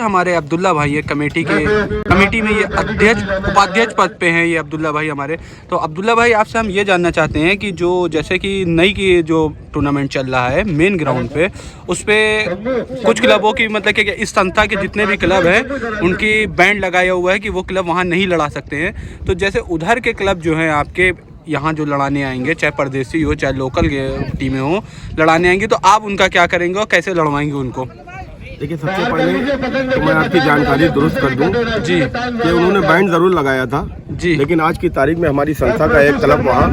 हमारे अब्दुल्ला भाई है कमेटी में ये उपाध्यक्ष पद पे हैं ये अब्दुल्ला भाई हमारे। तो अब्दुल्ला भाई आपसे हम ये जानना चाहते हैं कि जो जैसे कि नई की जो टूर्नामेंट चल रहा है मेन ग्राउंड पे, उस पर कुछ क्लबों की मतलब कि इस संस्था के जितने भी क्लब हैं उनकी बैंड लगाया हुआ है कि वो क्लब वहाँ नहीं लड़ा सकते हैं। तो जैसे उधर के क्लब जो हैं आपके यहाँ जो लड़ाने आएंगे, चाहे परदेसी हो चाहे लोकल टीमें हो, लड़ाने आएंगे, तो आप उनका क्या करेंगे और कैसे लड़वाएंगे उनको? देखिए, सबसे पहले तो मैं आपकी जानकारी दुरुस्त कर दूं जी कि उन्होंने बैंड ज़रूर लगाया था जी, लेकिन आज की तारीख में हमारी संस्था का एक क्लब वहाँ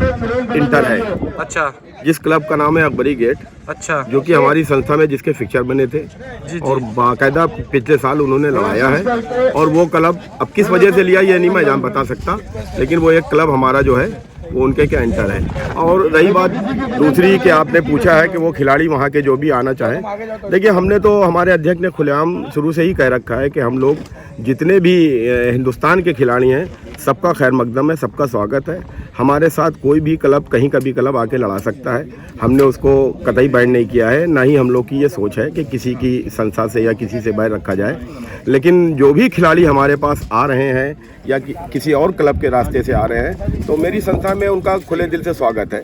इंटर है। अच्छा, जिस क्लब का नाम है अकबरी गेट, अच्छा, जो कि हमारी संस्था में जिसके फिक्चर बने थे जी, और बाकायदा पिछले साल उन्होंने लड़ाया है। और वो क्लब अब किस वजह से लिया ये नहीं मैं जान बता सकता, लेकिन वो एक क्लब हमारा जो है वो उनके क्या एंटर है। और रही बात दूसरी कि आपने पूछा है कि वो खिलाड़ी वहाँ के जो भी आना चाहें, देखिए हमने तो हमारे अध्यक्ष ने खुलेआम शुरू से ही कह रखा है कि हम लोग जितने भी हिंदुस्तान के खिलाड़ी हैं सबका खैर मकदम है, सबका स्वागत है। हमारे साथ कोई भी क्लब कहीं का भी क्लब आके लड़ा सकता है। हमने उसको कतई बैन नहीं किया है, ना ही हम लोग की ये सोच है कि किसी की संस्था से या किसी से बैन रखा जाए। लेकिन जो भी खिलाड़ी हमारे पास आ रहे हैं या किसी और क्लब के रास्ते से आ रहे हैं, तो मेरी संस्था में उनका खुले दिल से स्वागत है।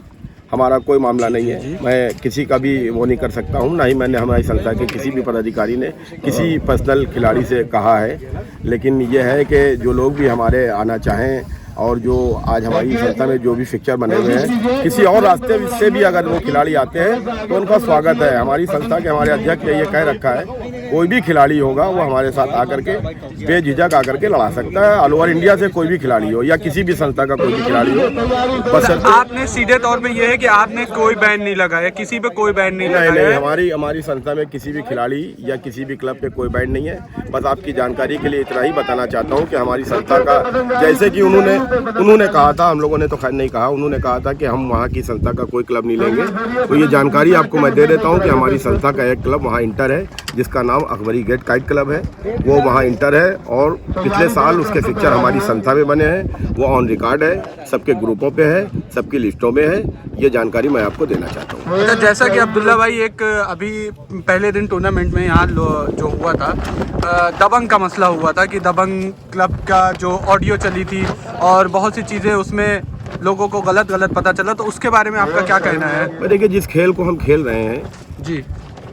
हमारा कोई मामला नहीं है, मैं किसी का भी वो नहीं कर सकता हूँ, ना ही मैंने हमारी संस्था के किसी भी पदाधिकारी ने किसी पर्सनल खिलाड़ी से कहा है। लेकिन ये है कि जो लोग भी हमारे आना चाहें और जो आज हमारी संस्था में जो भी फिक्चर बने हुए हैं, किसी और रास्ते से भी अगर वो खिलाड़ी आते हैं तो उनका स्वागत है। हमारी संस्था के हमारे अध्यक्ष ने ये कह रखा है, कोई भी खिलाड़ी होगा वो हमारे साथ आकर के बेझिझक आकर के लड़ा सकता है। ऑल ओवर इंडिया से कोई भी खिलाड़ी हो या किसी भी संस्था का कोई भी खिलाड़ी हो, बस आपने सीधे तौर पे ये है कि आपने कोई बैन नहीं लगाया, किसी पे कोई बैन नहीं लगाया? नहीं, हमारी संस्था में किसी भी खिलाड़ी या किसी भी क्लब पे कोई बैन नहीं है। बस आपकी जानकारी के लिए इतना ही बताना चाहता हूँ कि हमारी संस्था का, जैसे कि उन्होंने कहा था, हम लोगों ने तो खैर नहीं कहा, उन्होंने कहा था कि हम वहाँ की संस्था का कोई क्लब नहीं लेंगे। तो ये जानकारी आपको मैं दे देता हूँ कि हमारी संस्था का एक क्लब वहाँ इंटर है जिसका नाम अकबरी गेट काइट क्लब है, वो वहाँ इंटर है और पिछले साल उसके फिक्चर हमारी संस्था में बने हैं। वो ऑन रिकॉर्ड है, सबके ग्रुपों पे है, सबकी लिस्टों में है। ये जानकारी मैं आपको देना चाहता हूँ। तो जैसा कि अब्दुल्ला भाई एक अभी पहले दिन टूर्नामेंट में यहाँ जो हुआ था, दबंग का मसला हुआ था कि दबंग क्लब का जो ऑडियो चली थी और बहुत सी चीज़ें उसमें लोगों को गलत पता चला, तो उसके बारे में आपका क्या कहना है? देखिए, जिस खेल को हम खेल रहे हैं जी,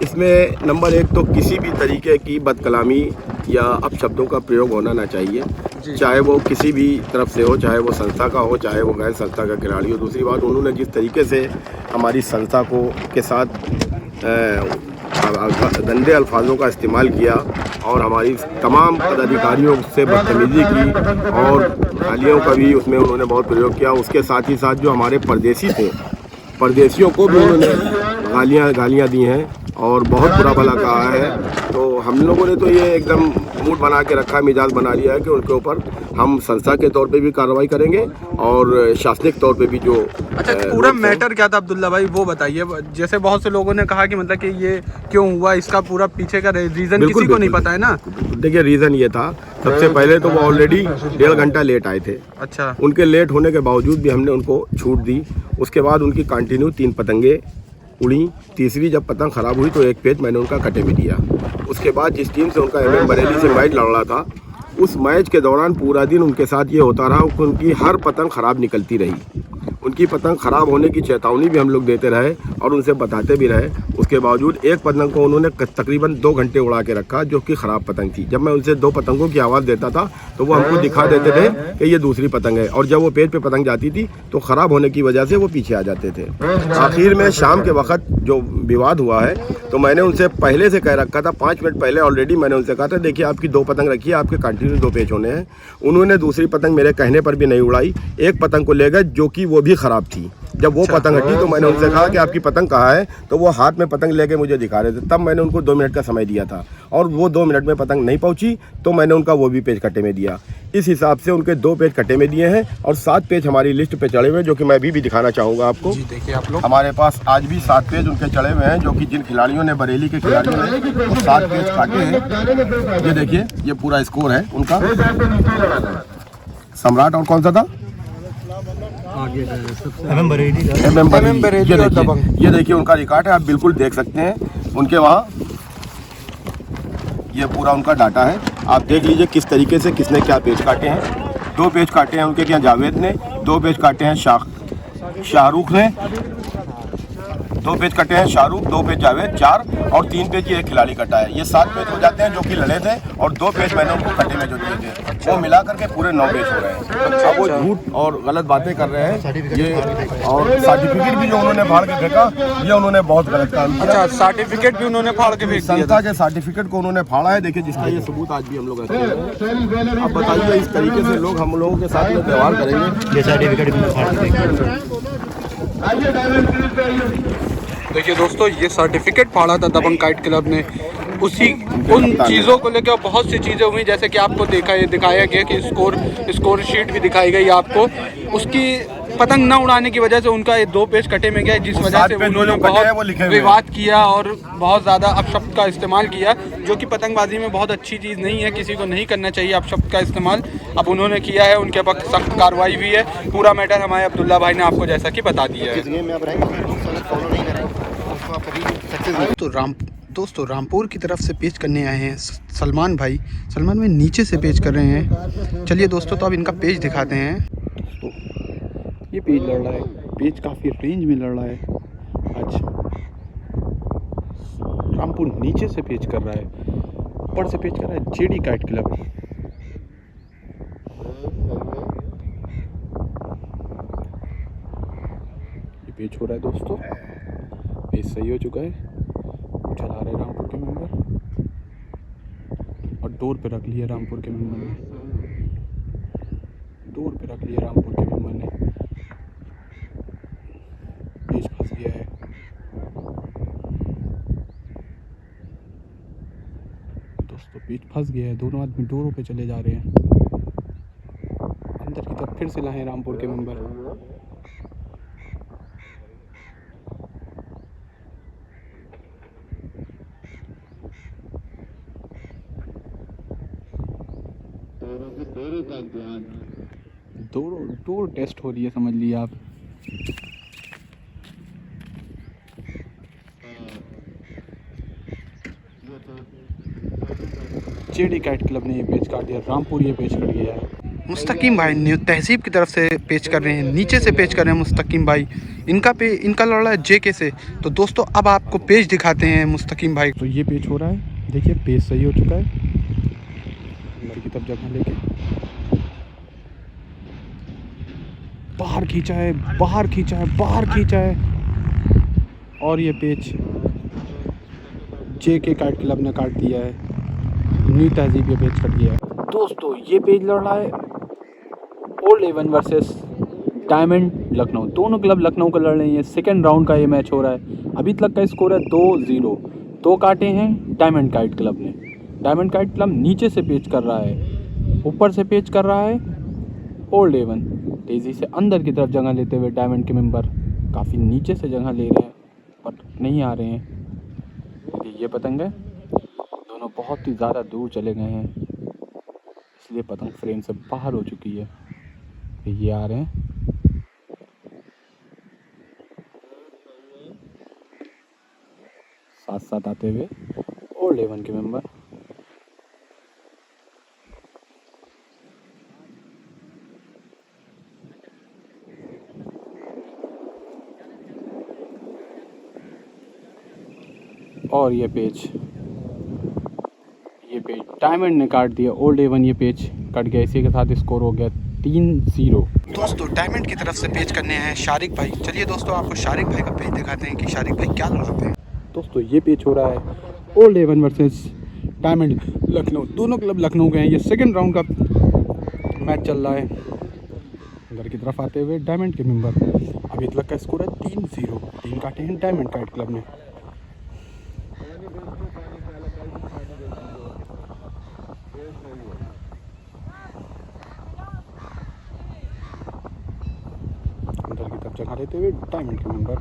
इसमें नंबर एक तो किसी भी तरीके की बदकलामी या अपशब्दों का प्रयोग होना ना चाहिए, चाहे वो किसी भी तरफ से हो, चाहे वो संस्था का हो, चाहे वो गैर संस्था का खिलाड़ी हो। दूसरी बात, उन्होंने जिस तरीके से हमारी संस्था को के साथ गंदे अल्फाजों का इस्तेमाल किया और हमारी तमाम पदाधिकारियों से बदतमीजी की और गालियों का भी उसमें उन्होंने बहुत प्रयोग किया। उसके साथ ही साथ जो हमारे परदेसी थे, परदेसियों को भी उन्होंने गालियाँ दी हैं और बहुत बुरा भला कहा है। तो हम लोगों ने तो ये एकदम मूड बना के रखा है, मिजाज बना लिया है कि उनके ऊपर हम संस्था के तौर पे भी कार्रवाई करेंगे और शासनिक तौर पे भी जो। अच्छा, पूरा मैटर क्या था अब्दुल्ला भाई, वो बताइए। जैसे बहुत से लोगों ने कहा कि मतलब कि ये क्यों हुआ, इसका पूरा पीछे का रीज़न किसी को नहीं पता है ना। देखिए, रीज़न ये था, सबसे पहले तो वो ऑलरेडी 1.5 घंटा लेट आए थे। अच्छा, उनके लेट होने के बावजूद भी हमने उनको छूट दी। उसके बाद उनकी कंटिन्यू 3 पतंगे उड़ी। तीसरी जब पतंग खराब हुई तो एक पेज मैंने उनका कटे में दिया। उसके बाद जिस टीम से उनका MM बरेली से मैच लड़ रहा था, उस मैच के दौरान पूरा दिन उनके साथ ये होता रहा कि उनकी हर पतंग खराब निकलती रही। उनकी पतंग खराब होने की चेतावनी भी हम लोग देते रहे और उनसे बताते भी रहे। उसके बावजूद एक पतंग को उन्होंने तकरीबन 2 घंटे उड़ा के रखा, जो कि ख़राब पतंग थी। जब मैं उनसे 2 पतंगों की आवाज़ देता था तो वो हमको दिखा देते थे कि ये दूसरी पतंग है, और जब वो पेज पे पतंग जाती थी तो ख़राब होने की वजह से वो पीछे आ जाते थे। आखिर में शाम के वक्त जो विवाद हुआ है, तो मैंने उनसे पहले से कह रखा था, 5 मिनट पहले ऑलरेडी मैंने उनसे कहा था, देखिए आपकी 2 पतंग रखी है, आपके कंटिन्यू 2 पेज होने हैं। उन्होंने दूसरी पतंग मेरे कहने पर भी नहीं उड़ाई, एक पतंग को ले गए जो कि वो भी ख़राब थी। जब वो पतंग हटी तो मैंने उनसे कहा कि आपकी पतंग कहाँ है, तो वो हाथ में पतंग लेके मुझे दिखा रहे थे। तब मैंने उनको 2 मिनट का समय दिया था और वो 2 मिनट में पतंग नहीं पहुंची, तो मैंने उनका वो भी पेज कट्टे में दिया। इस हिसाब से उनके 2 पेज कट्टे में दिए हैं और 7 पेज हमारी लिस्ट पे चढ़े हुए हैं, जो कि मैं अभी भी दिखाना चाहूँगा आपको। जी, देखिए आप लोग, हमारे पास आज भी 7 पेज उनके चढ़े हुए हैं, जो कि जिन खिलाड़ियों ने, बरेली के खिलाड़ियों ने वो 7 पेज काटे हैं। ये देखिए, ये पूरा स्कोर है उनका। सम्राट और कौन सा था, MM बरेली। ये देखिए उनका रिकॉर्ड है, आप बिल्कुल देख सकते हैं। उनके वहाँ ये पूरा उनका डाटा है। आप देख लीजिए किस तरीके से किसने क्या पेज काटे हैं। 2 पेज काटे हैं उनके क्या जावेद ने, 2 पेज काटे हैं शाहरुख ने, 2 पेज कटे हैं शाहरुख, 2 पेज जावेद, 4 और 3 पेज ये खिलाड़ी कटा है। ये 7 पेज हो जाते हैं जो कि लड़े थे, और 2 पेज मैंने उनको कटे में जो दिए थे वो मिला करके पूरे 9 पेज हो गए हैं। अब वो झूठ और गलत बातें कर रहे हैं ये, और सर्टिफिकेट भी जो उन्होंने फाड़ के फेंका, ये उन्होंने बहुत गलत काम किया। अच्छा, सर्टिफिकेट भी उन्होंने फाड़ के फेंक दिया। संस्था के सर्टिफिकेट को उन्होंने फाड़ा है। देखिए जिसका ये सबूत आज भी हम लोग रखते हैं। अब बताइए इस तरीके से लोग हम लोगों के साथ में व्यवहार करेंगे। ये सर्टिफिकेट भी फाड़ के फेंक। देखिए दोस्तों, ये सर्टिफिकेट फाड़ा था दबंग काइट क्लब ने। उन चीज़ों को लेकर बहुत सी चीज़ें हुई, जैसे कि आपको दिखाया गया कि स्कोर शीट भी दिखाई गई आपको। उसकी पतंग न उड़ाने की वजह से उनका ये 2 पेज कटे में गया, जिस वजह से उन्होंने बहुत विवाद किया और बहुत ज़्यादा अपशब्द का इस्तेमाल किया, जो कि पतंगबाजी में बहुत अच्छी चीज़ नहीं है। किसी को नहीं करना चाहिए अपशब्द का इस्तेमाल। अब उन्होंने किया है, उनके पक्ष सख्त कार्रवाई भी है। पूरा मैटर हमारे अब्दुल्ला भाई ने आपको जैसा कि बता दिया है। दोस्तों रामपुर की तरफ से पेच करने आए हैं सलमान भाई। सलमान भाई नीचे से पेच कर रहे हैं। चलिए दोस्तों, तो अब इनका पेज दिखाते हैं। दोस्तों ये पेज लड़ रहा है, पेज काफ़ी रेंज में लड़ रहा है। अच्छा, रामपुर नीचे से पेच कर रहा है, ऊपर से पेच कर रहा है जेडी काइट क्लब। ये पेच हो रहा है दोस्तों, पेज सही हो चुका है। चला रहे रामपुर के मेंबर और डोर पे रख लिया रामपुर के मेंबर ने। डोर पे रख लिया रामपुर के मेंबर ने। पेज फंस गया है। दोस्तों पेज फंस गया है। दोनों आदमी डोरों पे चले जा रहे हैं। अंदर की तरफ फिर से लाए रामपुर के मेंबर। डोर टेस्ट हो रही है, समझ लीजिए आप। जेडी काइट क्लब ने ये पेज काट दिया, रामपुर ये पेज कट गया है। मुस्तकीम भाई न्यू तहजीब की तरफ से पेच कर रहे हैं, नीचे से पेच कर रहे हैं मुस्तकीम भाई। इनका लड़ा है जेके से। तो दोस्तों अब आपको पेज दिखाते हैं मुस्तकीम भाई। तो ये पेज हो रहा है, देखिए पेज सही हो चुका है। अंदर की तरफ जगह लेके बाहर खींचा है, बाहर खींचा है, बाहर खींचा है, और ये पेज जेके काइट क्लब ने काट दिया है। न्यू तहजीब ये पेज कट गया है। दोस्तों ये पेज लड़ रहा है Old Avon versus Diamond Lucknow. दोनों क्लब लखनऊ का लड़ रहे हैं। सेकेंड राउंड का ये मैच हो रहा है। अभी तक का स्कोर है 2-0। 2 काटे हैं डायमंड काइट क्लब ने। डायमंड काइट क्लब नीचे से पेच कर रहा है, ऊपर से पेच कर रहा है ओल्ड एवन। तेज़ी से अंदर की तरफ जगह लेते हुए डायमंड के मेंबर काफ़ी नीचे से जगह ले रहे हैं, पर नहीं आ रहे हैं। ये पतंग है, दोनों बहुत ही ज़्यादा दूर चले गए हैं, इसलिए पतंग फ्रेम से बाहर हो चुकी है। ये आ रहे हैं, साथ साथ आते हुए ओल्ड एवन के मेंबर। और ये पेज डायमंड ने काट दिया, ओल्ड एवन ये पेज कट गया। इसी के साथ स्कोर हो गया 3-0। दोस्तों डायमंड की तरफ से पेज करने हैं शारिक भाई। चलिए दोस्तों आपको शारिक भाई का पेज दिखाते हैं कि शारिक भाई क्या लड़ाते हैं। दोस्तों ये पेज हो रहा है Old Avon versus Diamond Lucknow. दोनों क्लब लखनऊ के हैं। ये सेकंड राउंड का मैच चल रहा है। अंदर की तरफ आते हुए डायमंड के मेंबर। अभी तक का स्कोर है 3-0। 3 काटे हैं डायमंड काइट क्लब ने। अंदर की तरफ जगह लेते हुए डायमंड के मेंबर।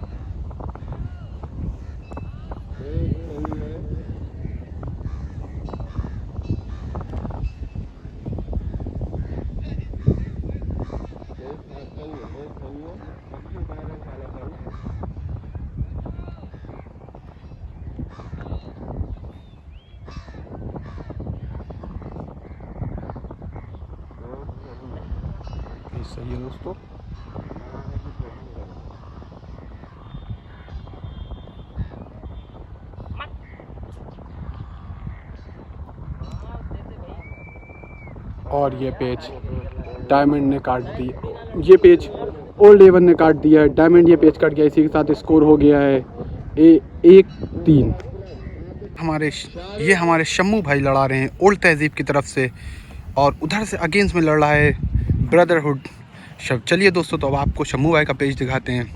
सही है दोस्तों। और ये पेज डायमंड ने काट दिया, ये पेज ओल्ड A1 ने काट दिया है, डायमंड ये पेज कट गया। इसी के साथ स्कोर हो गया है 1-3। हमारे शम्मू भाई लड़ा रहे हैं ओल्ड तहजीब की तरफ से, और उधर से अगेंस्ट में लड़ रहा है ब्रदरहुड। चलिए दोस्तों, तो अब आपको शम्मू भाई का पेज दिखाते हैं।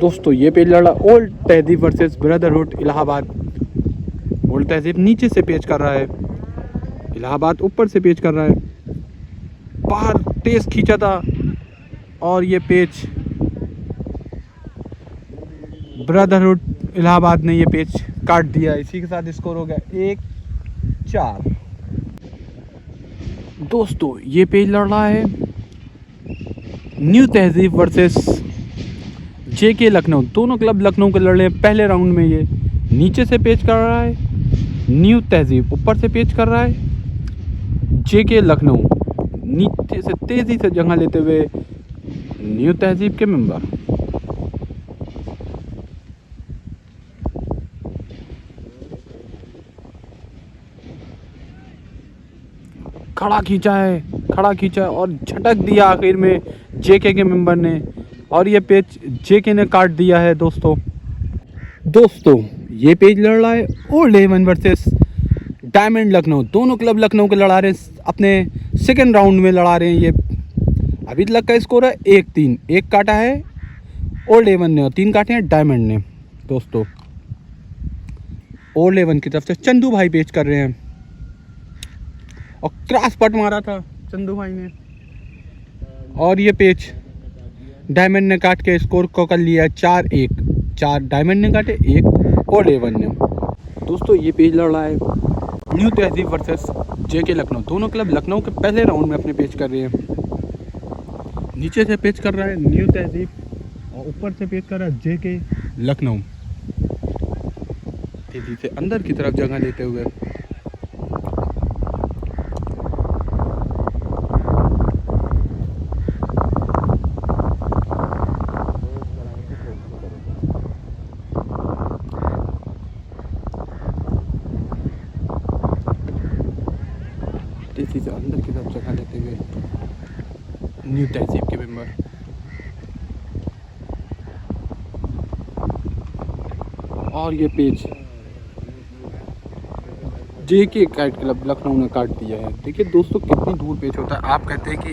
दोस्तों ये पेज लड़ा ओल्ड तहजीब वर्सेस ब्रदरहुड इलाहाबाद। ओल्ड तहजीब नीचे से पेज कर रहा है, इलाहाबाद ऊपर से पेज कर रहा है। बाहर तेज खींचा था और ये पेज ब्रदरहुड इलाहाबाद ने ये पेज काट दिया। इसी के साथ स्कोर हो गया 1-4। दोस्तों ये पेज लड़ रहा है न्यू तहजीब वर्सेस JK लखनऊ। दोनों क्लब लखनऊ के लड़ रहे हैं। पहले राउंड में ये नीचे से पेच कर रहा है, न्यू तहजीब ऊपर से पेच कर रहा है। JK लखनऊ नीचे से तेज़ी से जगह लेते हुए न्यू तहजीब के मेंबर। खड़ा खींचा और झटक दिया आखिर में JK के मेंबर ने, और ये पेज JK ने काट दिया है। दोस्तों ये पेज लड़ रहा है old A1 versus Diamond Lucknow. दोनों क्लब लखनऊ के लड़ा रहे हैं, अपने सेकेंड राउंड में लड़ा रहे हैं। ये अभी तक का स्कोर है 1-3। एक काटा है ओल्ड A1 ने और 3 काटे हैं डायमंड ने। दोस्तों ओल्ड A1 की तरफ से चंदू भाई पेच कर रहे हैं, और क्रॉस पट मारा था चंदू भाई ने, और ये पेज डायमंड ने काट के स्कोर को कर लिया 4-1। 4 डायमंड ने काटे, 1 ओल्ड A1 ने। दोस्तों ये पेज लड़ रहा है न्यू तहजीब वर्सेस JK लखनऊ। दोनों क्लब लखनऊ के पहले राउंड में अपने पेच कर रहे हैं। नीचे से पेच कर रहा है न्यू तहजीब और ऊपर से पेच कर रहा है JK लखनऊ, तेजी से अंदर की तरफ जगह लेते हुए। तेजी से अंदर की तरफ जगह लेते हुए न्यू तहजीब के मेंबर। और ये page JK kite club Lucknow ने काट दिया है। देखिए दोस्तों कितनी दूर पेज होता है। आप कहते हैं कि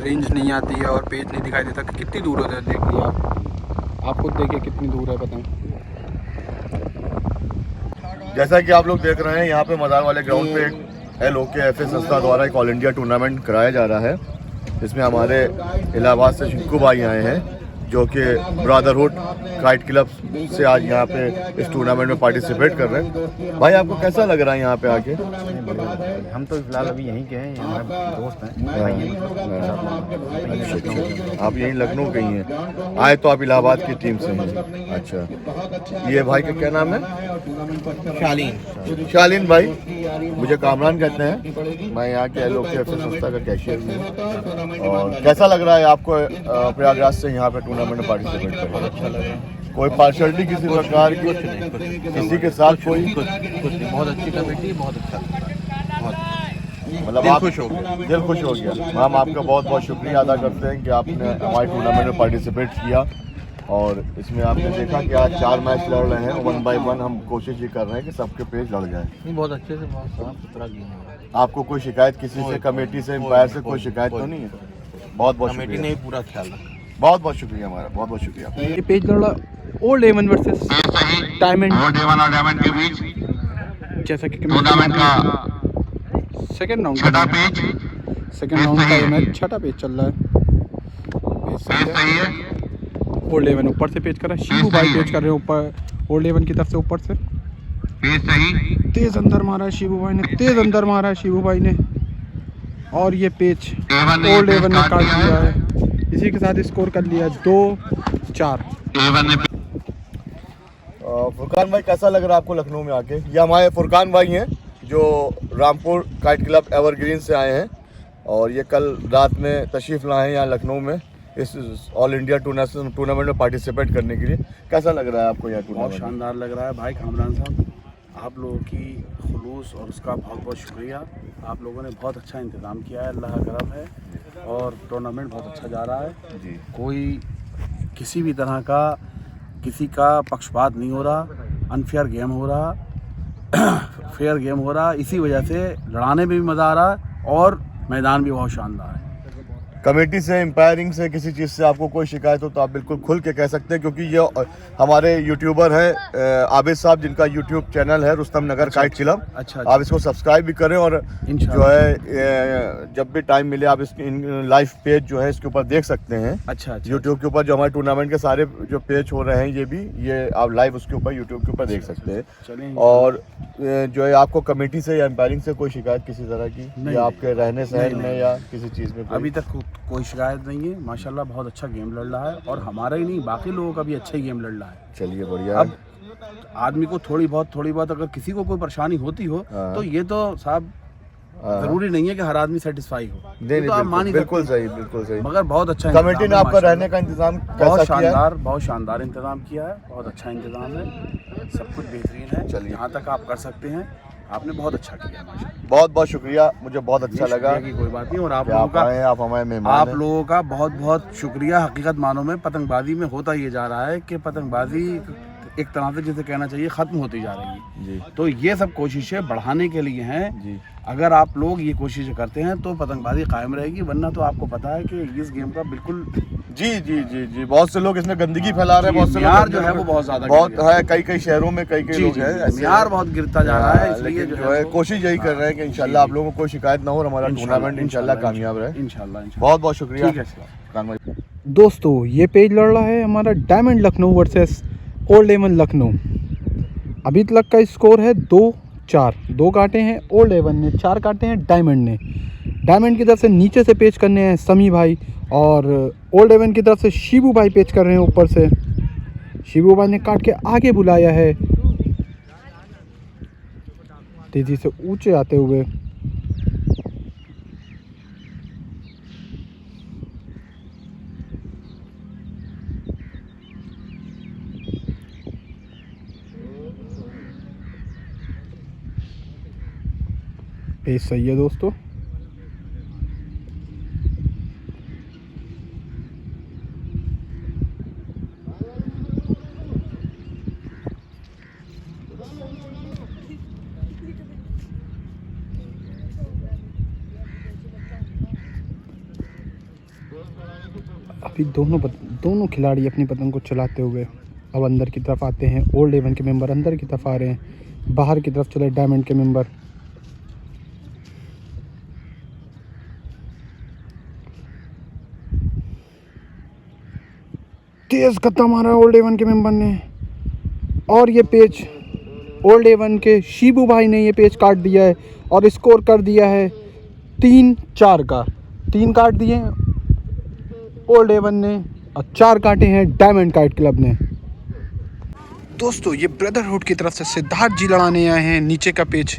रेंज नहीं आती है और पेज नहीं दिखाई देता, कितनी दूर होता है। देख लिया आप खुद देखिए कितनी दूर है, बताएं। जैसा कि आप लोग देख रहे हैं, यहाँ पे मदार वाले ग्राउंड पे एक LOKFA संस्था द्वारा एक ऑल इंडिया टूर्नामेंट कराया जा रहा है। इसमें हमारे इलाहाबाद से शिंकू भाई आए हैं, जो कि ब्रदरहुड काइट क्लब से आज यहाँ पे इस टूर्नामेंट में पार्टिसिपेट कर रहे हैं। भाई आपको कैसा लग रहा है यहाँ पे आके? हम तो फिलहाल अभी यहीं के हैं, हमारे दोस्त हैं। अच्छा, आप यहीं लखनऊ के ही हैं, आए तो आप इलाहाबाद की टीम से हैं। अच्छा, ये भाई का क्या नाम है? शालीन भाई। मुझे कामरान कहते हैं, मैं यहाँ के LOKFA संस्था का कैशियर हूँ। और कैसा लग रहा है आपको प्रयागराज से यहाँ पे टूर्नामेंट में पार्टिसिपेट करना? अच्छा लग रहा है। कोई पार्शलिटी किसी प्रकार की किसी के साथ कोई? कुछ नहीं, बहुत अच्छी कमेटी, बहुत अच्छा, मतलब आप दिल खुश हो गया। हम आपका बहुत बहुत शुक्रिया अदा करते हैं कि आपने हमारे टूर्नामेंट में पार्टिसिपेट किया। और इसमें आपने देखा कि आज 4 मैच लड़ रहे हैं, 1 by 1 हम कोशिश ये कर रहे हैं कि सबके पेज लड़ जाए। नहीं, बहुत अच्छे से, बहुत साफ सुथरा गेम है। आपको कोई शिकायत किसी से, कमेटी से, एम्पायर से कोई शिकायत तो नहीं है? बहुत बहुत कमेटी शुक्रिया, ने पूरा ख्याल रखा। बहुत बहुत शुक्रिया हमारा, बहुत बहुत शुक्रिया। ये पेज लड़ रहा old A1 versus diamond. A1 और डायमंड के बीच जैसा कि टूर्नामेंट का सेकेंड राउंड छठा पेज का ये मैच छठा पेज चल रहा है। पेज सही है। ओल्ड A1 ऊपर से पेज कर रहा है, शिबू भाई पेज कर रहे हैं ऊपर ओल्ड A1 की तरफ से। ऊपर से पेज सही। तेज अंदर मारा है शिबू भाई ने, तेज अंदर मारा है शिबू भाई ने, और ये पेज ओल्ड A1 ने काट दिया है। इसी के साथ स्कोर कर लिया 2-4। फुरकान भाई कैसा लग रहा है आपको लखनऊ में आके? ये हमारे फुरकान भाई हैं जो रामपुर काइट क्लब एवरग्रीन से आए हैं, और ये कल रात में तशरीफ़ लाए हैं यहाँ लखनऊ में इस ऑल इंडिया टूर्नामेंट में पार्टिसिपेट करने के लिए। कैसा लग रहा है आपको यहाँ बहुत टूर्नामेंट? शानदार लग रहा है भाई कामरान साहब, आप लोगों की खुलूस और उसका बहुत बहुत शुक्रिया। आप लोगों ने बहुत अच्छा इंतज़ाम किया है, अल्लाह का करम है और टूर्नामेंट बहुत अच्छा जा रहा है जी। कोई किसी भी तरह का किसी का पक्षपात नहीं हो रहा, अनफेयर गेम हो रहा फेयर गेम हो रहा। इसी वजह से लड़ाने में भी मज़ा आ रहा है और मैदान भी बहुत शानदार है। कमेटी से, एम्पायरिंग से, किसी चीज़ से आपको कोई शिकायत हो तो आप बिल्कुल खुल के कह सकते हैं, क्योंकि ये हमारे यूट्यूबर है आबिद साहब जिनका यूट्यूब चैनल है रुस्तम नगर काइट क्लब। अच्छा। आप इसको सब्सक्राइब भी करें और जो है जब भी टाइम मिले आप इसकी लाइव पेज जो है इसके ऊपर देख सकते हैं। अच्छा। यूट्यूब के ऊपर जो हमारे टूर्नामेंट के सारे जो पेज हो रहे हैं ये आप लाइव उसके ऊपर यूट्यूब के ऊपर देख सकते हैं। चलें। और जो है आपको कमेटी से या एम्पायरिंग से कोई शिकायत किसी तरह की या आपके रहने सहन में या किसी चीज़ में अभी तक कोई शिकायत नहीं है। माशाल्लाह बहुत अच्छा गेम लड़ रहा है और हमारा ही नहीं बाकी लोगों का भी अच्छा ही गेम लड़ रहा है। चलिए बढ़िया। अब आदमी को थोड़ी बहुत अगर किसी को कोई परेशानी होती हो तो ये तो साहब जरूरी नहीं है कि हर आदमी सेटिस्फाई हो। नहीं, तो आप मान ही बिल्कुल सकते सही, बिल्कुल सही। हैं। मगर बहुत अच्छा कमेटी ने आपका रहने का इंतजाम कैसा किया है? बहुत शानदार इंतजाम किया है, बहुत अच्छा इंतजाम है, सब कुछ बेहतरीन है। चलिए। यहाँ तक आप कर सकते हैं, आपने बहुत अच्छा किया माशाल्लाह। बहुत बहुत शुक्रिया, मुझे बहुत अच्छा लगा की कोई बात नहीं। और आप कि लोगों आप का आए, आप हमारे मेहमान आप हैं। लोगों का बहुत बहुत शुक्रिया। हकीकत मानो में पतंगबाजी में होता ये जा रहा है कि पतंगबाजी एक तरह से जिसे कहना चाहिए ख़त्म होती जा रही है जी। तो ये सब कोशिशें बढ़ाने के लिए हैं जी। अगर आप लोग ये कोशिशें करते हैं तो पतंगबाजी कायम रहेगी, वरना तो आपको पता है कि इस गेम का बिल्कुल जी जी जी जी बहुत से लोग इसमें गंदगी फैला रहे हैं, बहुत से म्यार लोग जो है वो बहुत ज़्यादा बहुत गिर गया है, कई शहरों में कई लोग हैं ऐसे म्यार बहुत गिरता जा रहा है। इसलिए लेकिन जो है कोशिश यही कर रहे हैं कि इंशाल्लाह आप लोगों को कोई शिकायत ना हो और हमारा टूर्नामेंट इंशाल्लाह कामयाब रहे। इंशाल्लाह। बहुत बहुत शुक्रिया। ठीक है खान भाई। दोस्तों ये पेज लड़ रहा है हमारा Diamond Lucknow versus Old Avon Lucknow. अभी तक का स्कोर है 2-4। 2 काटे हैं ओल्ड एवन ने, 4 काटे हैं डायमंड ने। डायमंड की तरफ से नीचे से पेच करने हैं समी भाई और ओल्ड एवन की तरफ से शिबू भाई पेच कर रहे हैं ऊपर से। शिबू भाई ने काट के आगे बुलाया है तेजी से ऊंचे आते हुए। पेच सही है दोस्तों। अभी दोनों खिलाड़ी अपनी पतंग को चलाते हुए अब अंदर की तरफ आते हैं। ओल्ड एवन के मेंबर अंदर की तरफ आ रहे हैं, बाहर की तरफ चले डायमंड के मेंबर। तेज कत्ता मारा ओल्ड एवन के मेंबर ने और ये पेच ओल्ड एवन के शिबू भाई ने ये पेच काट दिया है और स्कोर कर दिया है 3-4 का। 3 काट दिए ओल्ड एवन ने और 4 काटे हैं डायमंड काइट क्लब ने। दोस्तों ये ब्रदरहुड की तरफ से सिद्धार्थ जी लड़ाने आए हैं नीचे का पेज।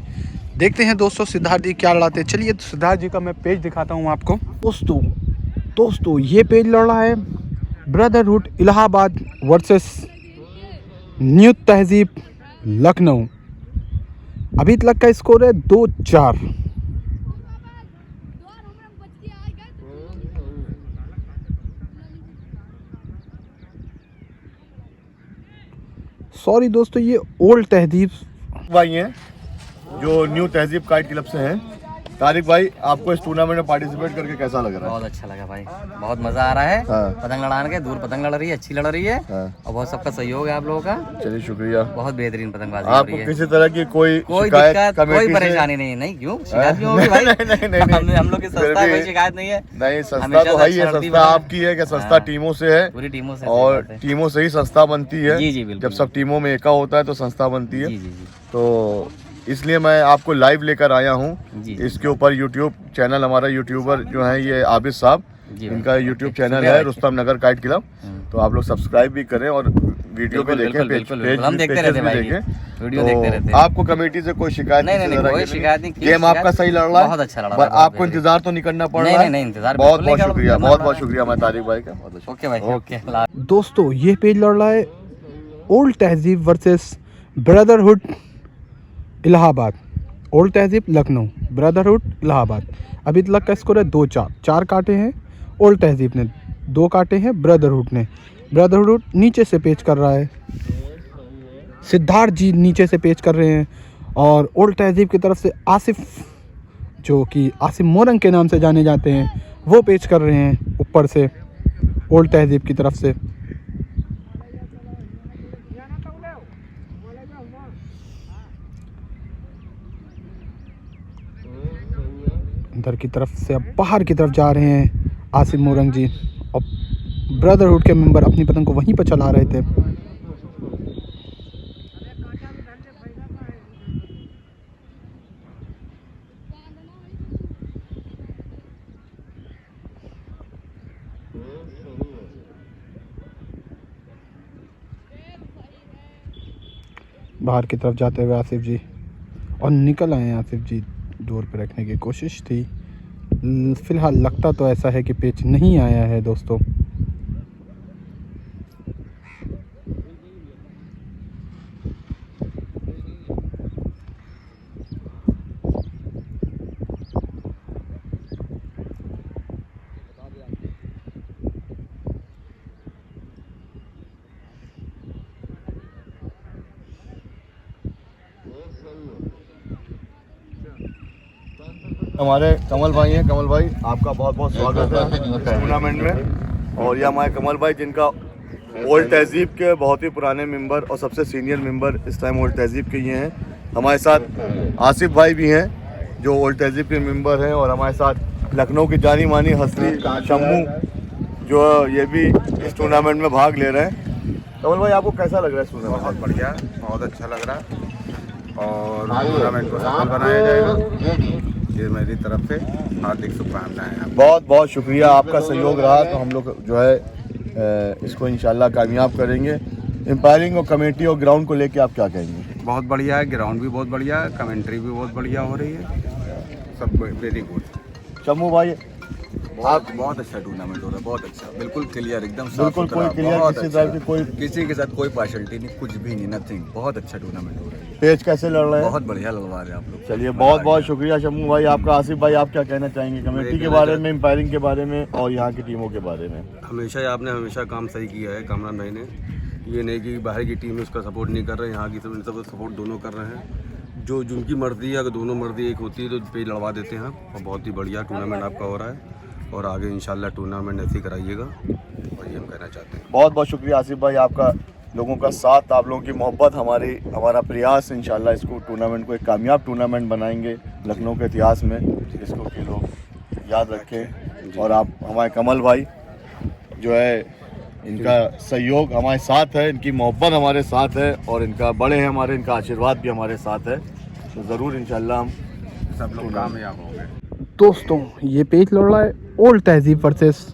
देखते हैं दोस्तों सिद्धार्थ जी क्या लड़ाते हैं। चलिए तो सिद्धार्थ जी का मैं पेज दिखाता हूँ आपको। दोस्तों ये पेज लड़ रहा है ब्रदरहुड इलाहाबाद वर्सेस न्यू तहजीब लखनऊ। अभी तक का स्कोर है 2-4। सॉरी दोस्तों ये ओल्ड तहजीब भाई हैं जो न्यू तहजीब काइट क्लब से हैं। तारिक भाई आपको इस टूर्नामेंट में पार्टिसिपेट करके कैसा लग रहा है? बहुत अच्छा लगा भाई, बहुत मजा आ रहा है। हाँ। पतंग लड़ाने के दूर पतंग लड़ रही है, अच्छी लड़ रही है। हाँ। और बहुत सबका सहयोग है आप लोगों का। चलिए शुक्रिया। बहुत बेहतरीन पतंगबाजी हो आपको रही है। किसी तरह की कोई दिक्कत, कमेटी कोई से? परेशानी नहीं है। नहीं क्यों शिकायत क्यों होगी भाई? नहीं। हम लोग की संस्था कोई शिकायत नहीं है। नहीं संस्था हमेशा तो है ही है, अच्छा लड़ती संस्था है। आपकी है कि संस्था हाँ। टीमों से है पूरी टीमों से और सही बात है। टीमों से ही संस्था बनती है। जी, बिल्कुल। जब सब टीमों में एका होता है तो संस्था बनती है। जी। तो इसलिए मैं आपको लाइव लेकर आया हूँ। जी। इसके ऊपर यूट्यूब चैनल, हमारा यूट्यूबर जो है ये आबिद साहब, जी इनका यूट्यूब चैनल शुक्रिया है भाई। रुस्तम नगर काइट क्लब। तो आप लोग सब्सक्राइब भी करें और वीडियो भी बिल्कुल, देखें, बिल्कुल, पेज बिल्कुल, हम देखते पेजेस रहते भी हैं भाई, देखें। वीडियो तो देखते रहते हैं। आपको कमेटी से कोई शिकायत नहीं, नहीं, किसी तरह कोई की शिकायत नहीं, गेम आपका सही लड़ रहा है, बहुत अच्छा लड़ रहा है, बस बहुत आपको बेहतरीन। इंतजार तो नहीं करना पड़ नहीं, रहा है। नहीं, इंतजार बहुत बिल्कुल नहीं बहुत शुक्रिया, करना बहुत पड़ बहुत रहा है। शुक्रिया हमारे तारिक भाई का, बहुत ओके भाई, ओके। दोस्तों ये पेज लड़ रहा है ओल्ड तहजीब वर्सेस ब्रदरहुड इलाहाबाद। ओल्ड तहजीब लखनऊ, ब्रदरहुड इलाहाबाद। अभी तक का स्कोर है 2-4, 4 काटे हैं ओल्ड तहजीब ने, 2 काटे हैं ब्रदरहुड ने। ब्रदरहुड नीचे से पेच कर रहा है, सिद्धार्थ जी नीचे से पेच कर रहे हैं, और ओल्ड तहजीब की तरफ से आसिफ, जो कि आसिफ मोरंग के नाम से जाने जाते हैं, वो पेच कर रहे हैं ऊपर से ओल्ड तहजीब की तरफ से। अंदर की तरफ से अब बाहर की तरफ जा रहे हैं आसिफ मोरंग जी, और ब्रदरहुड के मेंबर अपनी पतंग को वहीं पर चला रहे थे। बाहर की तरफ जाते हुए आसिफ जी, और निकल आए हैं आसिफ जी, डोर पे रखने की कोशिश थी। फिलहाल लगता तो ऐसा है कि पेच नहीं आया है दोस्तों। हमारे कमल भाई हैं। कमल भाई आपका बहुत बहुत स्वागत है इस टूर्नामेंट में। और ये हमारे कमल भाई जिनका ओल्ड तहजीब के बहुत ही पुराने मेंबर और सबसे सीनियर मेंबर इस टाइम ओल्ड तहजीब के ये हैं। हमारे साथ आसिफ भाई भी हैं जो ओल्ड तहजीब के मेंबर हैं, और हमारे साथ लखनऊ की जानी मानी हस्ती शम्मू जो ये भी इस टूर्नामेंट में भाग ले रहे हैं। कमल भाई आपको कैसा लग रहा है इस टूर्नामेंट? बहुत बढ़िया, बहुत अच्छा लग रहा है और टूर्नामेंट को सफल बनाया जाएगा। ये मेरी तरफ से हार्दिक शुभकामनाएं। बहुत बहुत शुक्रिया, आपका सहयोग रहा तो हम लोग जो है इसको इंशाल्लाह कामयाब करेंगे। एम्पायरिंग और कमेटी और ग्राउंड को लेके आप क्या कहेंगे? बहुत बढ़िया है, ग्राउंड भी बहुत बढ़िया है, कमेंट्री भी बहुत बढ़िया हो रही है, सब वेरी गुड। शम्मू भाई आप बहुत अच्छा टूर्नामेंट हो रहा है, बहुत अच्छा, बिल्कुल क्लियर, एकदम साफ बिल्कुल सुथरा, कोई क्लियर, बहुत किसी अच्छा। तरह की कोई किसी के साथ कोई पार्शलिटी नहीं, कुछ भी नहीं, नथिंग, बहुत अच्छा टूर्नामेंट हो रहा है। पेज कैसे लड़ रहे हैं? बहुत बढ़िया लड़वा रहे हैं आप लोग। चलिए बहुत बहुत शुक्रिया शम्मू भाई आपका। आसिफ भाई आप क्या कहना चाहेंगे कमेटी के बारे में, एम्पायरिंग के बारे में और यहाँ की टीमों के बारे में? आपने हमेशा काम सही किया है कामरान भाई ने। ये नहीं कि बाहर की टीम में उसका सपोर्ट नहीं कर रहे, यहाँ की सब सपोर्ट दोनों कर रहे हैं। जो जिनकी मर्जी है, अगर दोनों मर्जी एक होती है तो पेज लड़वा देते हैं। और बहुत ही बढ़िया टूर्नामेंट आपका हो रहा है, और आगे इंशाल्लाह टूर्नामेंट ऐसे ही कराइएगा, और ये हम कहना चाहते हैं। बहुत बहुत शुक्रिया आसिफ भाई आपका, लोगों का साथ, आप लोगों की मोहब्बत, हमारा प्रयास इंशाल्लाह इसको टूर्नामेंट को एक कामयाब टूर्नामेंट बनाएंगे लखनऊ के इतिहास में, जिसको कि लोग याद रखें। और आप हमारे कमल भाई जो है, इनका सहयोग हमारे साथ है, इनकी मोहब्बत हमारे साथ है, और इनका बड़े हैं हमारे, इनका आशीर्वाद भी हमारे साथ है। तो ज़रूर इंशाल्लाह हम सब लोग कामयाब होंगे। दोस्तों ये पेज लड़ रहा है ओल्ड तहजीब वर्सेस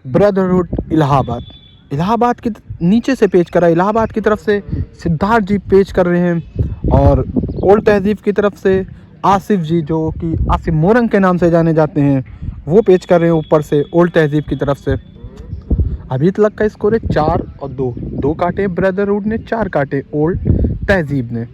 ब्रदरहुड इलाहाबाद। इलाहाबाद की नीचे से पेच कर रहा है, इलाहाबाद की तरफ से सिद्धार्थ जी पेच कर रहे हैं, और ओल्ड तहजीब की तरफ से आसिफ जी, जो कि आसिफ मोरंग के नाम से जाने जाते हैं, वो पेच कर रहे हैं ऊपर से ओल्ड तहजीब की तरफ से। अभी तक का स्कोर है 4 और 2, 2 काटे ब्रदरहुड ने, 4 काटे ओल्ड तहजीब ने।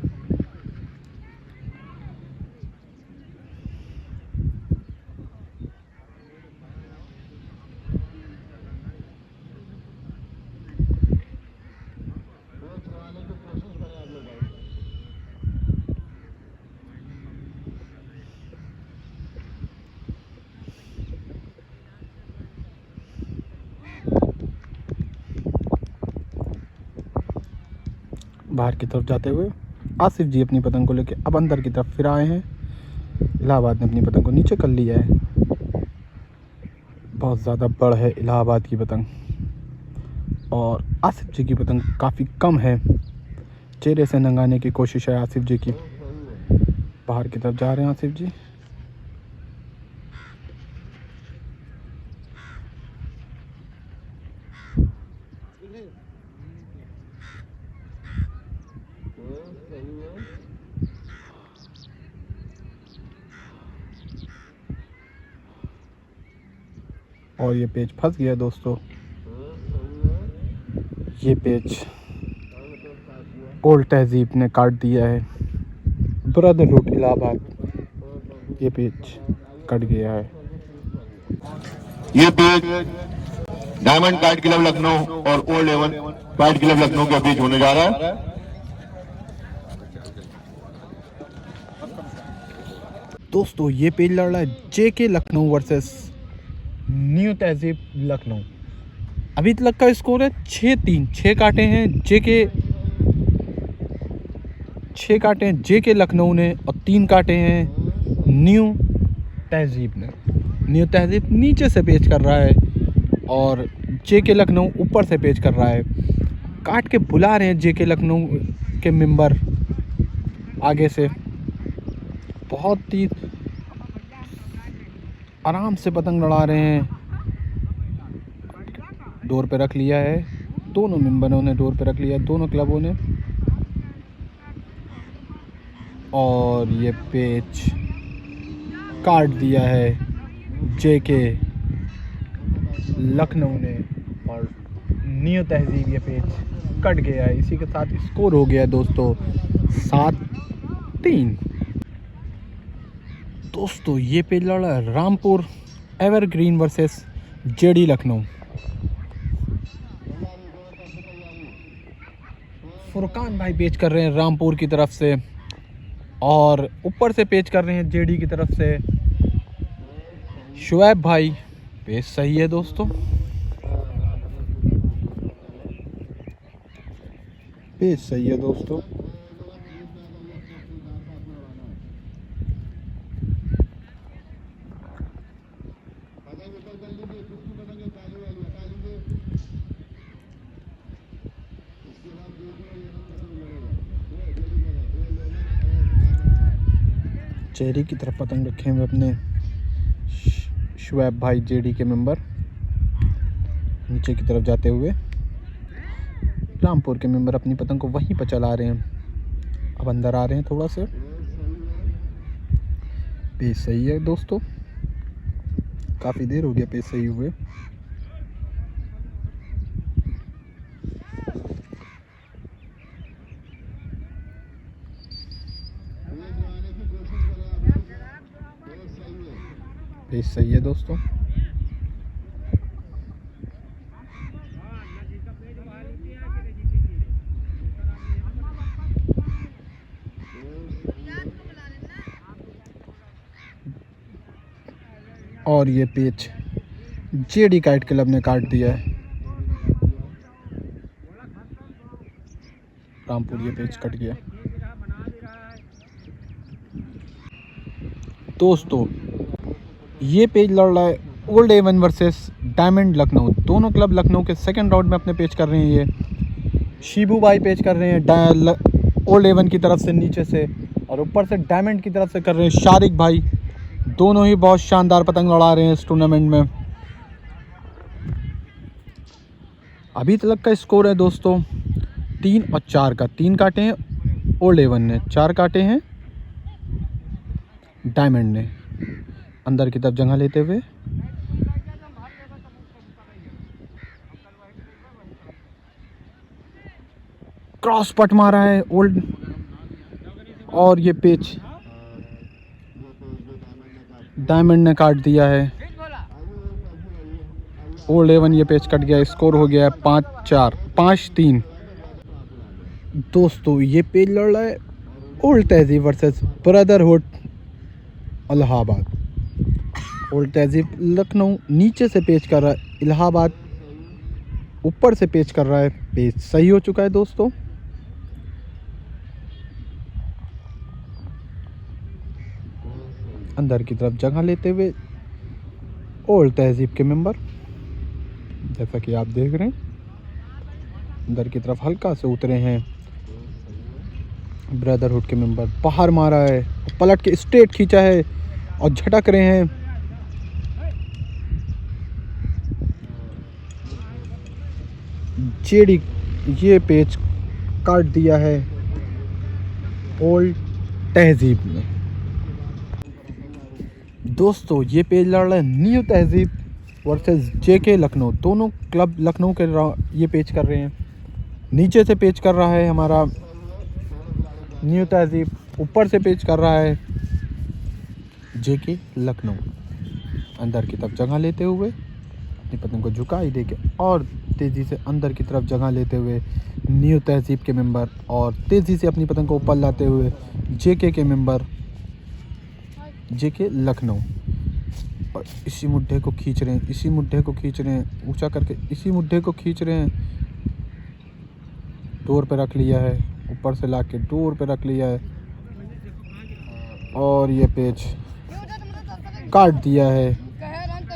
बाहर की तरफ जाते हुए आसिफ जी अपनी पतंग को लेकर अब अंदर की तरफ फिर आए हैं। इलाहाबाद ने अपनी पतंग को नीचे कर लिया है। बहुत ज़्यादा बड़ है इलाहाबाद की पतंग, और आसिफ जी की पतंग काफ़ी कम है। चेहरे से नंगाने की कोशिश है आसिफ जी की। बाहर की तरफ जा रहे हैं आसिफ जी। और ये पेज फंस गया दोस्तों। ये पेज ओल्ड तहजीब ने काट दिया है, ब्रदरहुड इलाहाबाद, ये पेज कट गया है। ये page diamond card club Lucknow और old Avon card club Lucknow के बीच होने जा रहा है। दोस्तों ये पेज लड़ रहा है जेके लखनऊ वर्सेस न्यू तहजीब लखनऊ। अभी तक का स्कोर है 6-3। 6 काटे हैं जेके लखनऊ ने और 3 काटे हैं न्यू तहजीब ने। न्यू तहजीब नीचे से पेच कर रहा है और जेके लखनऊ ऊपर से पेच कर रहा है। काट के बुला रहे हैं जेके लखनऊ के मेंबर आगे से। बहुत ही आराम से पतंग लड़ा रहे हैं। डोर पे रख लिया है, दोनों मेंबरों ने डोर पे रख लिया है, दोनों क्लबों ने। और ये पेच काट दिया है जेके लखनऊ ने और न्यू तहजीब ये पेच कट गया है। इसी के साथ स्कोर हो गया दोस्तों 7-3। दोस्तों ये पेज लड़ा है Rampur evergreen versus JD Lucknow. Furqan भाई पेच कर रहे हैं रामपुर की तरफ से और ऊपर से पेच कर रहे हैं जेडी की तरफ से शुएब भाई। पेच सही है दोस्तों, पेच सही है दोस्तों। जेडी की तरफ पतंग रखे हुए अपने शुएब भाई जेडी के मेंबर, नीचे की तरफ जाते हुए रामपुर के मेंबर अपनी पतंग को वहीं पर चला रहे हैं। अब अंदर आ रहे हैं थोड़ा सा। पेच सही है दोस्तों, काफ़ी देर हो गया पेच सही हुए। पेच सही है दोस्तों। और ये पेच जेडी काइट क्लब ने काट दिया है। रामपुर ये पेच कट गया दोस्तों। ये पेज लड़ रहा है Old Avon versus Diamond Lucknow. दोनों क्लब लखनऊ के सेकंड राउंड में अपने पेच कर रहे हैं। ये शिबू भाई पेच कर रहे हैं ओल्ड एवन की तरफ से नीचे से और ऊपर से डायमंड की तरफ से कर रहे हैं शारिक भाई। दोनों ही बहुत शानदार पतंग लड़ा रहे हैं इस टूर्नामेंट में। अभी तक का स्कोर है दोस्तों 3 और 4 का। 3 काटे हैं ओल्ड एवन ने, 4 काटे हैं डायमंड ने। अंदर की तरफ जगह लेते हुए क्रॉस पट मारा है ओल्ड और ये पेच डायमंड ने काट दिया है। ओल्ड एवन ये पेच कट गया। स्कोर हो गया है 5-3। दोस्तों ये पेज लड़ रहा है ओल्ड तहजीब वर्सेस ब्रदरहुड इलाहाबाद। ओल्ड तहजीब लखनऊ नीचे से पेच कर रहा है, इलाहाबाद ऊपर से पेच कर रहा है। पेच सही हो चुका है दोस्तों। अंदर की तरफ जगह लेते हुए ओल्ड तहजीब के मेंबर, जैसा कि आप देख रहे हैं अंदर की तरफ हल्का से उतरे हैं ब्रदरहुड के मेंबर। बाहर मारा है, पलट के स्ट्रेट खींचा है और झटक रहे हैं। जेडी ये पेज काट दिया है ओल्ड तहजीब ने। दोस्तों ये पेज लड़ रहा है न्यू तहजीब वर्सेस जेके लखनऊ। दोनों क्लब लखनऊ के ये पेज कर रहे हैं। नीचे से पेज कर रहा है हमारा न्यू तहजीब, ऊपर से पेज कर रहा है जेके लखनऊ। अंदर की तरफ जगह लेते हुए अपनी पतंग को झुका ही देके और तेज़ी से अंदर की तरफ जगह लेते हुए न्यू तहजीब के मेंबर और तेज़ी से अपनी पतंग को ऊपर लाते हुए जेके के मेंबर जेके लखनऊ। और इसी मुड्ढे को खींच रहे हैं, इसी मुड्ढे को खींच रहे हैं, ऊंचा करके इसी मुड्ढे को खींच रहे हैं। डोर पे रख लिया है, ऊपर से लाके डोर पे रख लिया है और ये पेज काट दिया है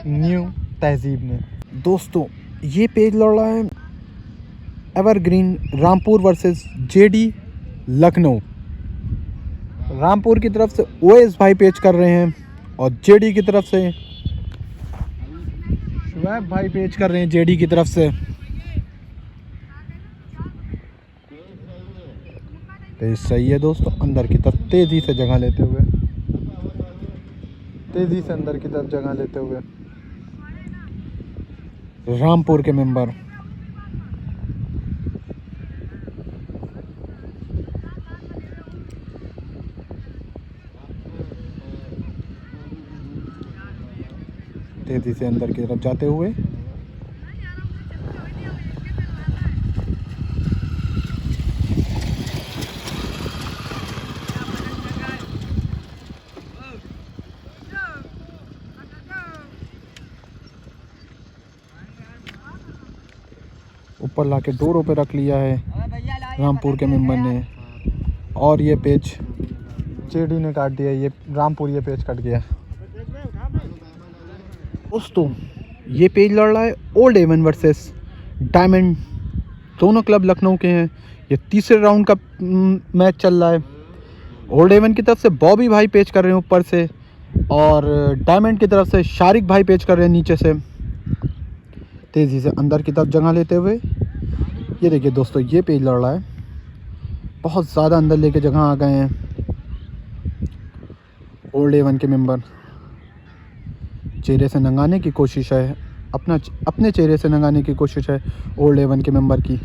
न्यू तहजीब ने। दोस्तों ये पेज लड़ रहा है evergreen Rampur versus JD Lucknow. Rampur की तरफ से ओएस भाई पेज कर रहे हैं और जेडी की तरफ से शुएब भाई पेज कर रहे हैं जेडी की तरफ से। पेज सही है दोस्तों, अंदर की तरफ तेज़ी से जगह लेते हुए, तेज़ी से अंदर की तरफ जगह लेते हुए रामपुर के मेंबर तेज़ी से अंदर की तरफ जाते हुए ऊपर लाके डोरों पे रख लिया है रामपुर के मेंबर ने और ये पेज जेडी ने काट दिया। ये रामपुर ये पेज कट गया। दोस्तों ये पेज लड़ रहा है ओल्ड एवन वर्सेस डायमंड। दोनों क्लब लखनऊ के हैं। ये तीसरे राउंड का मैच चल रहा है। ओल्ड एवन की तरफ से बॉबी भाई पेज कर रहे हैं ऊपर से और डायमंड की तरफ से शारिक भाई पेज कर रहे हैं नीचे से। तेज़ी से अंदर की तरफ जगह लेते हुए ये देखिए दोस्तों ये पेज लड़ रहा है। बहुत ज़्यादा अंदर लेके जगह आ गए हैं ओल्ड एवन के मेंबर। चेहरे से नंगाने की कोशिश है, अपने चेहरे से नंगाने की कोशिश है ओल्ड एवन के मेंबर की।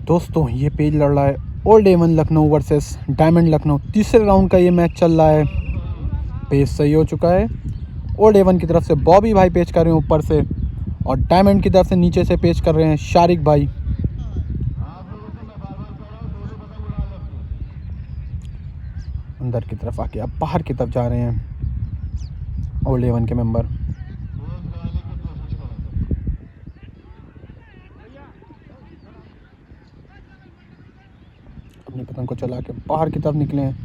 दोस्तों ये पेज लड़ रहा है Old Avon Lucknow versus Diamond Lucknow. तीसरे राउंड का ये मैच चल रहा है। पेज सही हो चुका है। ओल्ड एवन की तरफ से बॉबी भाई पेज कर रहे हैं ऊपर से और डायमंड की तरफ से नीचे से पेज कर रहे हैं शारिक भाई। अंदर की तरफ आके अब बाहर की तरफ जा रहे हैं ओल्ड एवन के मेंबर। अपनी पतंग को चला के बाहर की तरफ निकले हैं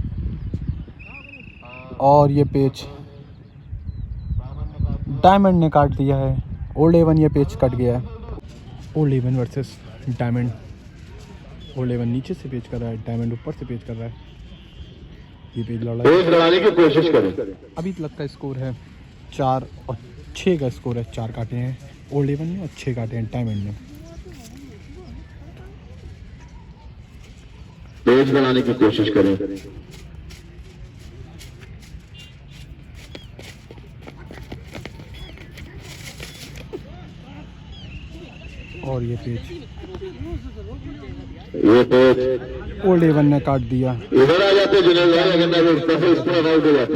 और ये पेज डायमंड ने काट दिया है। ओल्ड एवन ये पेज कट गया है। Old Avon versus Diamond. Old Avon नीचे से पेज कर रहा है, डायमंड ऊपर से पेज कर रहा है। ये पेज लड़ाने की कोशिश करें। अभी तक का स्कोर है 4 और 6 का स्कोर है। 4 काटे हैं ओल्ड एवन ने और 6 काटे हैं डायमंड ने। पेज बनाने की कोशिश करें। और ये पेज ओल्ड एवन ने काट दिया। इधर आ जाते जुनेद भाई, अगर